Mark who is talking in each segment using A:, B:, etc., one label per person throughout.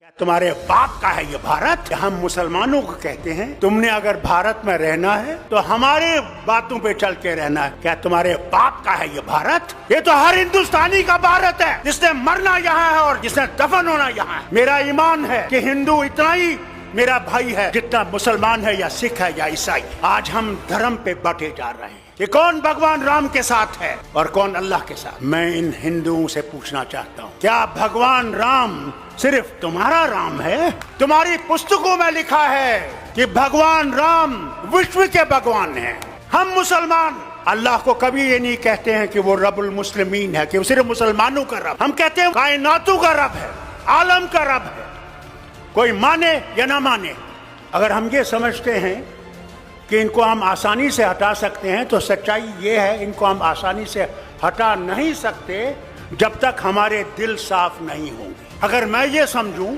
A: तुम्हारे बाप का है ये भारत। हम मुसलमानों को कहते हैं तुमने अगर भारत में रहना है तो हमारे बातों पे चल के रहना है। क्या तुम्हारे बाप का है ये भारत? ये तो हर हिंदुस्तानी का भारत है, जिसने मरना यहाँ है और जिसने दफन होना यहाँ है। मेरा ईमान है कि हिंदू इतना ही मेरा भाई है जितना मुसलमान है या सिख है या ईसाई। आज हम धर्म पे बटे जा रहे हैं कि कौन भगवान राम के साथ है और कौन अल्लाह के साथ। मैं इन हिंदुओं से पूछना चाहता हूँ, क्या भगवान राम सिर्फ तुम्हारा राम है? तुम्हारी पुस्तकों में लिखा है कि भगवान राम विश्व के भगवान हैं। हम मुसलमान अल्लाह को कभी ये नहीं कहते हैं कि वो रब्बुल मुस्लिमीन है, कि वो सिर्फ मुसलमानों का रब। हम कहते हैं कायनातों का रब है, आलम का रब है, कोई माने या ना माने। अगर हम ये समझते हैं कि इनको हम आसानी से हटा सकते हैं तो सच्चाई ये है, इनको हम आसानी से हटा नहीं सकते जब तक हमारे दिल साफ नहीं होंगे। अगर मैं ये समझूं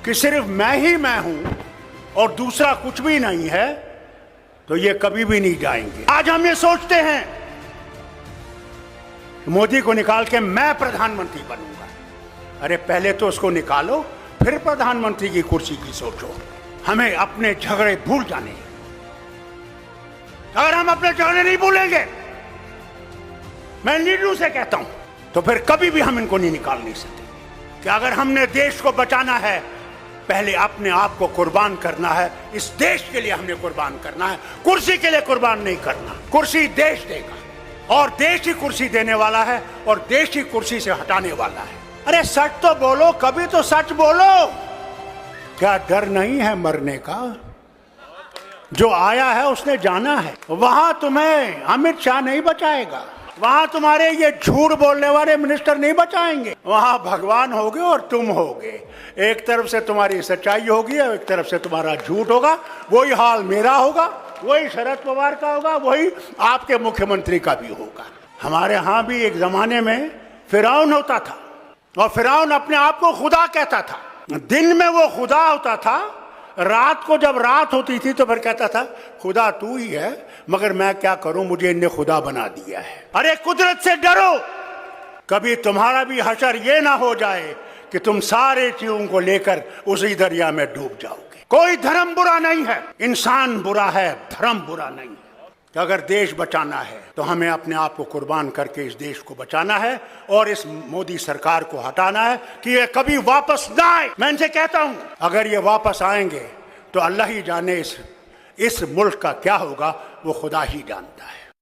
A: कि सिर्फ मैं ही मैं हूं और दूसरा कुछ भी नहीं है तो ये कभी भी नहीं जाएंगे। आज हम ये सोचते हैं मोदी को निकाल के मैं प्रधानमंत्री बनूंगा। अरे पहले तो उसको निकालो, फिर प्रधानमंत्री की कुर्सी की सोचो। हमें अपने झगड़े भूल जाने। अगर हम अपने झगड़े नहीं भूलेंगे, मैं लीडरों से कहता हूं, तो फिर कभी भी हम इनको नहीं निकाल नहीं सकते। कि अगर हमने देश को बचाना है, पहले अपने आप को कुर्बान करना है। इस देश के लिए हमने कुर्बान करना है, कुर्सी के लिए कुर्बान नहीं करना। कुर्सी देश देगा और देश ही कुर्सी देने वाला है और देश ही कुर्सी से हटाने वाला है। अरे सच तो बोलो, कभी तो सच बोलो। क्या डर नहीं है मरने का? जो आया है उसने जाना है। वहां तुम्हें अमित शाह नहीं बचाएगा, वहां तुम्हारे ये झूठ बोलने वाले मिनिस्टर नहीं बचाएंगे। वहां भगवान होगे और तुम होगे। एक तरफ से तुम्हारी सच्चाई होगी और एक तरफ से तुम्हारा झूठ होगा। वही हाल मेरा होगा, वही शरद पवार का होगा, वही आपके मुख्यमंत्री का भी होगा। हमारे यहाँ भी एक जमाने में फिरौन होता था और फिरौन अपने आप को खुदा कहता था। दिन में वो खुदा होता था, रात को जब रात होती थी तो फिर कहता था खुदा तू ही है, मगर मैं क्या करूं, मुझे इनने खुदा बना दिया है। अरे कुदरत से डरो, कभी तुम्हारा भी हशर ये ना हो जाए कि तुम सारे चीजों को लेकर उसी दरिया में डूब जाओगे। कोई धर्म बुरा नहीं है, इंसान बुरा है, धर्म बुरा नहीं है। तो अगर देश बचाना है तो हमें अपने आप को कुर्बान करके इस देश को बचाना है और इस मोदी सरकार को हटाना है कि ये कभी वापस ना आए। मैं इनसे कहता हूं, अगर ये वापस आएंगे तो अल्लाह ही जाने इस मुल्क का क्या होगा, वो खुदा ही जानता है।